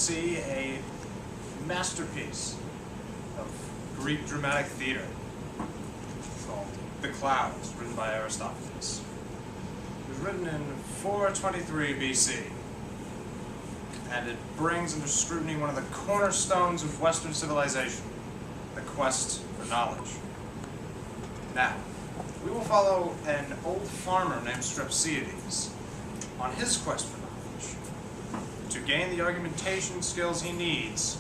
see a masterpiece of Greek dramatic theater called The Clouds, written by Aristophanes. It was written in 423 BC, and it brings under scrutiny one of the cornerstones of Western civilization, the quest for knowledge. Now, we will follow an old farmer named Strepsiades on his quest for knowledge, to gain the argumentation skills he needs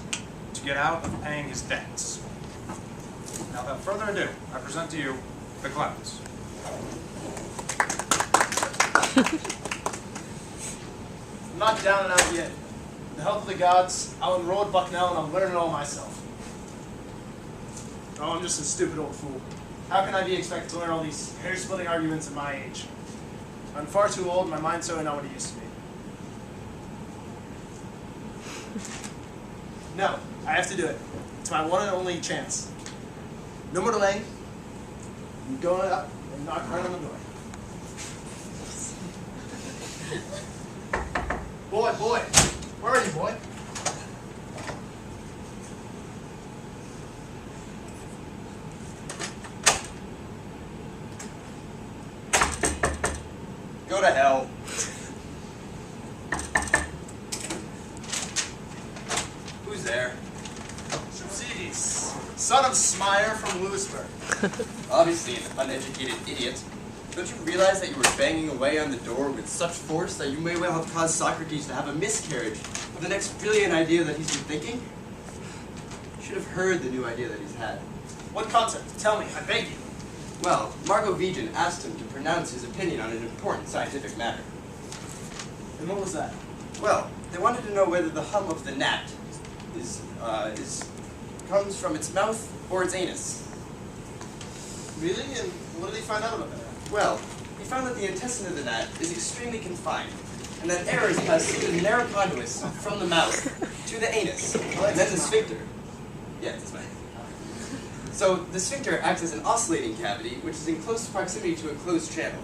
to get out of paying his debts. Now, without further ado, I present to you The Clouds. I'm not down and out yet. With the help of the gods, I'll enroll at Bucknell and I'll learn it all myself. Oh, I'm just a stupid old fool. How can I be expected to learn all these hair-splitting arguments at my age? I'm far too old and my mind's certainly not what it used to be. No, I have to do it. It's my one and only chance. No more delaying. I'm going up and knock right on the door. Boy, where are you, boy? Go to hell. Who's there? Strepsiades, son of Smire from Lewisburg. Obviously an uneducated idiot. Don't you realize that you were banging away on the door with such force that you may well have caused Socrates to have a miscarriage of the next brilliant idea that he's been thinking? You should have heard the new idea that he's had. What concept? Tell me, I beg you. Well, Margot Vegan asked him to pronounce his opinion on an important scientific matter. And what was that? Well, they wanted to know whether the hum of the gnat comes from its mouth or its anus. Really? And what did he find out about that? Well, he found that the intestine of the gnat is extremely confined, and that air is passed through the narrow conduits from the mouth to the anus, and then the sphincter. Yeah, that's right. So the sphincter acts as an oscillating cavity, which is in close proximity to a closed channel.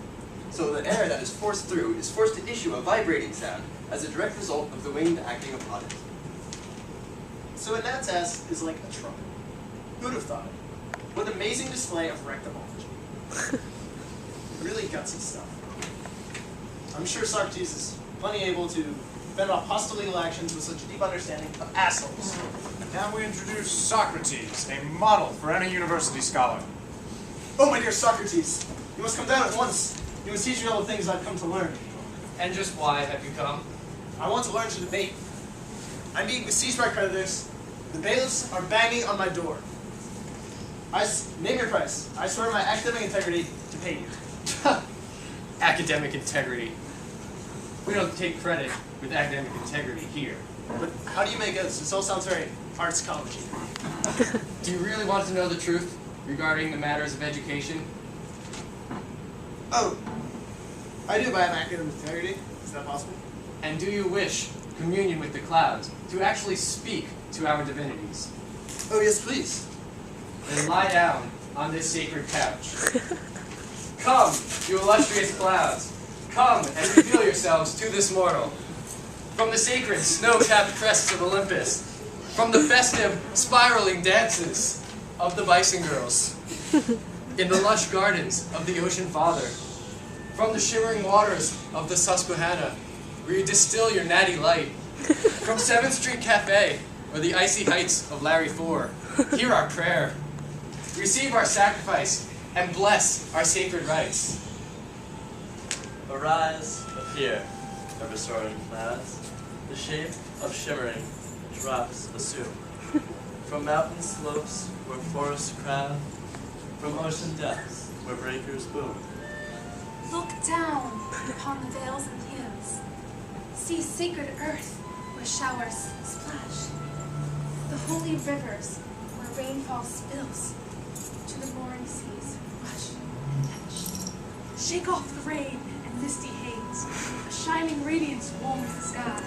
So the air that is forced through is forced to issue a vibrating sound as a direct result of the wind acting upon it. So a gnat's ass is like a trumpet. Who would have thought it? What an amazing display of rectamology. Really gutsy stuff. I'm sure Socrates is plenty able to fend off hostile legal actions with such a deep understanding of assholes. Now we introduce Socrates, a model for any university scholar. Oh, my dear Socrates, you must come down at once. You must teach me all the things I've come to learn. And just why have you come? I want to learn to debate. I'm being besieged by creditors. The bailiffs are banging on my door. Name your price. I swear my academic integrity to pay you. Academic integrity. We don't take credit with academic integrity here. But how do you make it? This all sounds very arts college. Do you really want to know the truth regarding the matters of education? Oh, I do, but I have academic integrity. Is that possible? And do you wish communion with the clouds to actually speak to our divinities? Oh, yes, please. Then lie down on this sacred couch. Come, you illustrious clouds. Come and reveal yourselves to this mortal. From the sacred snow-capped crests of Olympus, from the festive, spiraling dances of the bison girls, in the lush gardens of the ocean father, from the shimmering waters of the Susquehanna, where you distill your natty light, from 7th Street Cafe, or the icy heights of Larry 4, hear our prayer. Receive our sacrifice, and bless our sacred rites. Arise, appear, ever soaring clouds, the shape of shimmering drops assume. From mountain slopes where forests crowd, from ocean depths where breakers boom. Look down upon the vales and hills. See sacred earth where showers splash. The holy rivers where rainfall spills. To the mooring seas rush and touch. Shake off the rain and misty haze. A shining radiance warms the sky.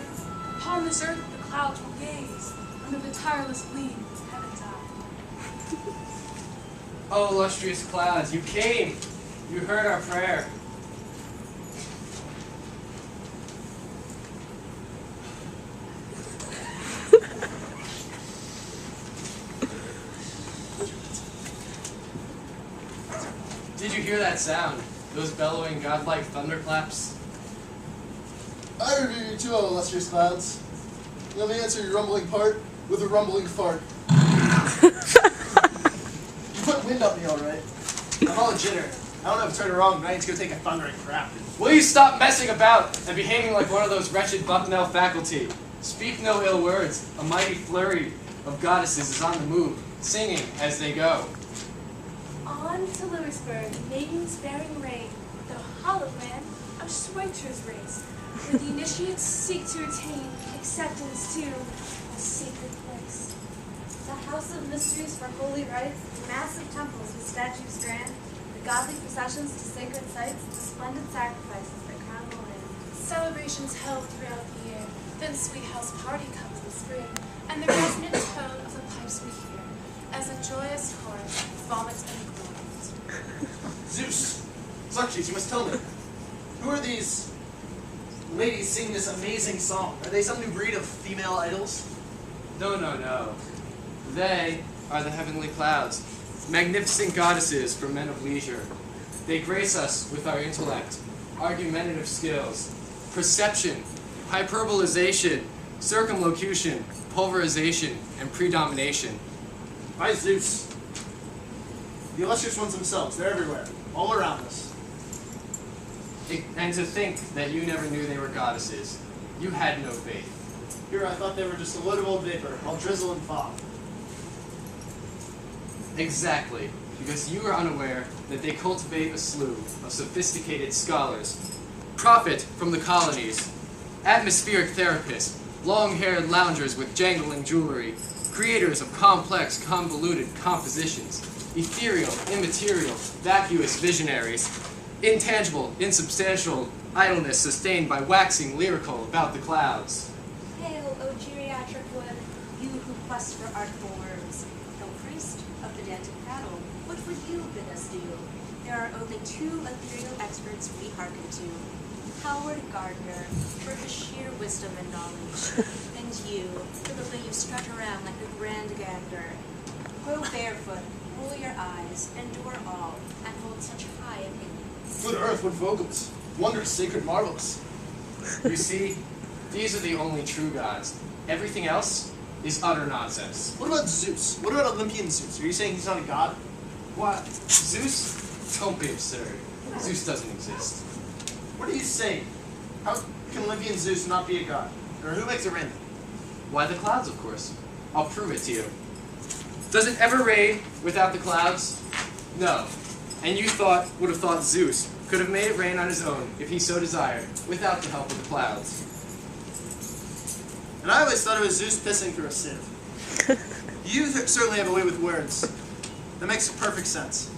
Upon this earth the clouds will gaze under the tireless gleam of heaven's eye. Oh, illustrious clouds, you came. You heard our prayer. you hear that sound? Those bellowing, godlike thunderclaps? I review you too, O illustrious clouds. Let me answer your rumbling part with a rumbling fart. You put wind on me, all right. I'm all a jitter. I don't know if it's right or wrong, but I need to go take a thundering crap. Will you stop messing about and behaving like one of those wretched Bucknell faculty? Speak no ill words. A mighty flurry of goddesses is on the move, singing as they go. On to Louisburg, maidens bearing rein, the hologram of Schweitzer's race, where the initiates seek to attain acceptance to a sacred place. The house of mysteries for holy rites, massive temples with statues grand, the godly processions to sacred sites, the splendid sacrifices that crown the land. Celebrations held throughout the year, then sweet house party comes in spring, and the resonant tone of the pipes we hear, as a joyous chorus vomits and groans. Zeus! Socrates, you must tell me. Who are these ladies singing this amazing song? Are they some new breed of female idols? No, no, no. They are the heavenly clouds, magnificent goddesses for men of leisure. They grace us with our intellect, argumentative skills, perception, hyperbolization, circumlocution, pulverization, and predomination. By Zeus. The illustrious ones themselves, they're everywhere, all around us. And to think that you never knew they were goddesses. You had no faith. Here I thought they were just a load of old vapor, all drizzle and fog. Exactly, because you are unaware that they cultivate a slew of sophisticated scholars, profit from the colonies, atmospheric therapists, long-haired loungers with jangling jewelry, creators of complex, convoluted compositions, ethereal, immaterial, vacuous visionaries, intangible, insubstantial idleness sustained by waxing lyrical about the clouds. Hail, O geriatric wood, you who quest for artful words. O priest of the dented prattle, what would you bid us do? There are only two ethereal experts we hearken to. Howard Gardner, for his sheer wisdom and knowledge, and you, for the way you strut around like a grand gander. Grow barefoot, roll your eyes, endure all, and hold such high opinion. Good earth, what vocals. Wondrous sacred marvels. You see, these are the only true gods. Everything else is utter nonsense. What about Zeus? What about Olympian Zeus? Are you saying he's not a god? What? Zeus? Don't be absurd. Zeus doesn't exist. What are you saying? How can Olympian Zeus not be a god? Or who makes it rain? Why, the clouds, of course. I'll prove it to you. Does it ever rain without the clouds? No. And you would have thought Zeus could have made it rain on his own, if he so desired, without the help of the clouds. And I always thought it was Zeus pissing through a sieve. You certainly have a way with words. That makes perfect sense.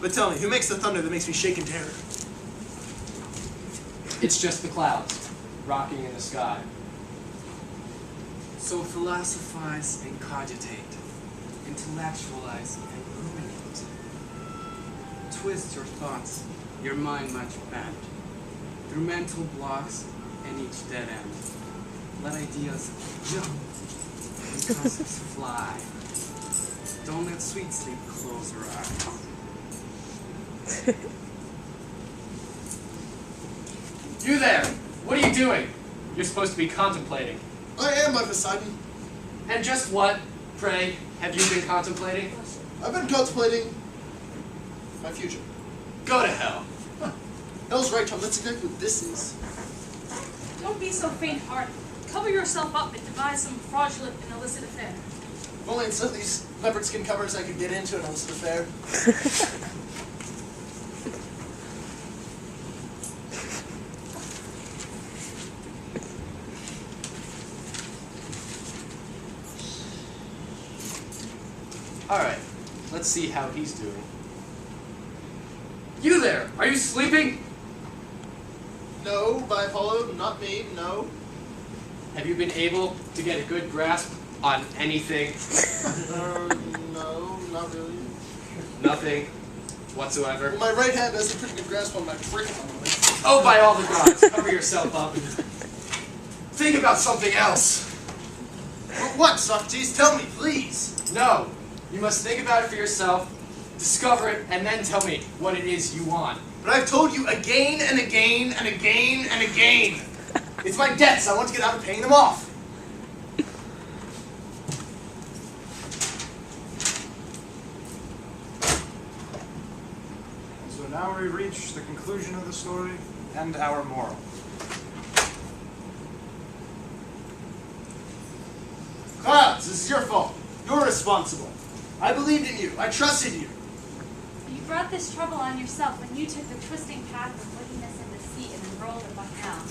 But tell me, who makes the thunder that makes me shake in terror? It's just the clouds, rocking in the sky. So philosophize and cogitate, intellectualize and ruminate. Twist your thoughts, your mind much bent, through mental blocks and each dead end. Let ideas jump and concepts fly. Don't let sweet sleep close your eyes. You there! What are you doing? You're supposed to be contemplating. I am, my Poseidon. And just what, pray, have you been contemplating? I've been contemplating my future. Go to hell. Hell's right, Tom. That's exactly what this is. Don't be so faint-hearted. Cover yourself up and devise some fraudulent and illicit affair. If only instead of these leopard skin covers I could get into an illicit affair. Alright, let's see how he's doing. You there! Are you sleeping? No, by Apollo, not me, no. Have you been able to get a good grasp on anything? No, not really. Nothing whatsoever? Well, my right hand has a pretty good grasp on my freaking arm. Oh, by all the gods, cover yourself up and think about something else. What, Socrates? Tell me, please. No, you must think about it for yourself Discover it, and then tell me what it is you want. But I've told you again and again and again and again. It's my debts. I want to get out of paying them off. So now we reach the conclusion of the story and our moral. Clouds, this is your fault. You're responsible. I believed in you. I trusted you. You brought this trouble on yourself when you took the twisting path of wickedness and deceit and enrolled in Bucknell.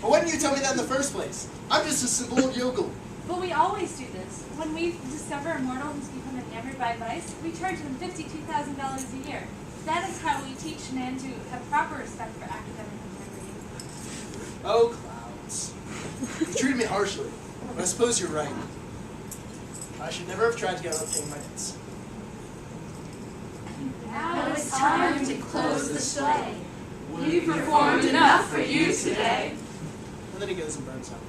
But why didn't you tell me that in the first place? I'm just a simple old yokel. But we always do this. When we discover a mortal who's become enamored by vice, we charge them $52,000 a year. That is how we teach men to have proper respect for academic integrity. Oh, Clouds. You treated me harshly, but I suppose you're right. I should never have tried to get out of paying my debts. Now it's time to close the sleigh. We performed enough for you today. And then he goes and burns out.